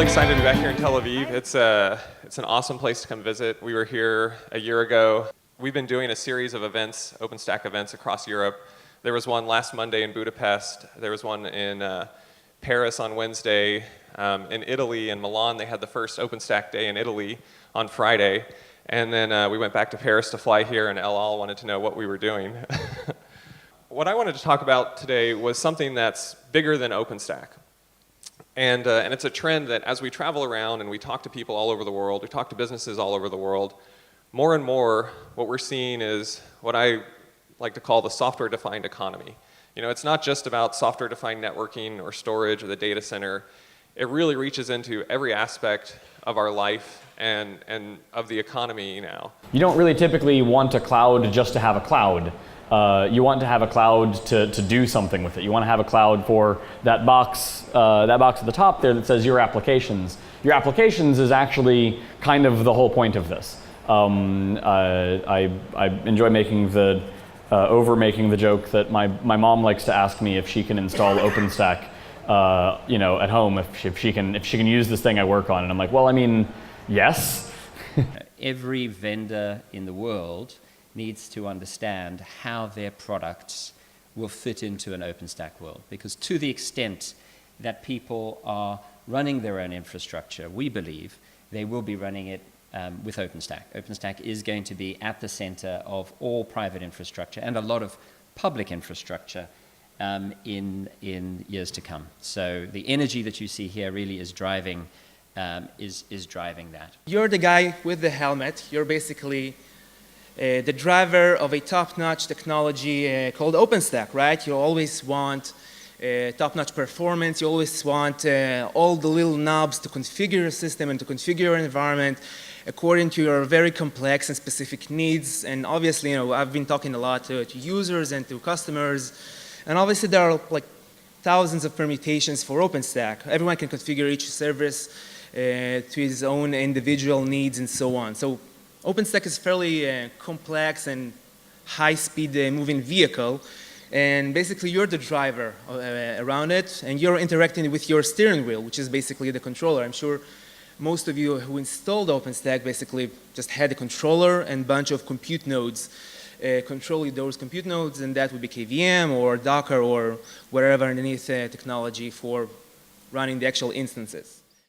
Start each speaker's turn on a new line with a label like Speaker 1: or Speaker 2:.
Speaker 1: excited to be back here in Tel Aviv. It's an awesome place to come visit. We were here a year ago. We've been doing a series of events, OpenStack events across Europe. There was one last Monday in Budapest. There was one in Paris on Wednesday. In Italy, in Milan, they had the first OpenStack day in Italy on Friday. And then we went back to Paris to fly here, and El Al wanted to know what we were doing. What I wanted to talk about today was something that's bigger than OpenStack. And it's a trend that as we travel around and we talk to people all over the world, we talk to businesses all over the world, more and more what we're seeing is what I like to call the software-defined economy. You know, it's not just about software-defined networking or storage or the data center. It really reaches into every aspect of our life and of the economy now.
Speaker 2: You don't really typically want a cloud just to have a cloud. You want to have a cloud to do something with it. You want to have a cloud for that box at the top there that says your applications. Your applications is actually kind of the whole point of this. I enjoy making making the joke that my mom likes to ask me if she can install OpenStack, at home, if she can use this thing I work on, and I'm like, well, I mean, yes.
Speaker 3: Every vendor in the world needs to understand how their products will fit into an OpenStack world. Because to the extent that people are running their own infrastructure, we believe they will be running it with OpenStack. OpenStack is going to be at the center of all private infrastructure and a lot of public infrastructure in years to come. So the energy that you see here really is driving driving that.
Speaker 4: You're the guy with the helmet. You're basically the driver of a top-notch technology called OpenStack, right? You always want top-notch performance. You always want all the little knobs to configure your system and to configure your environment according to your very complex and specific needs. And obviously, I've been talking a lot to users and to customers. And obviously, there are like thousands of permutations for OpenStack. Everyone can configure each service to his own individual needs and so on. So OpenStack is fairly complex and high-speed moving vehicle, and basically you're the driver around it, and you're interacting with your steering wheel, which is basically the controller. I'm sure most of you who installed OpenStack basically just had a controller and a bunch of compute nodes controlling those compute nodes, and that would be KVM or Docker or wherever underneath technology for running the actual instances.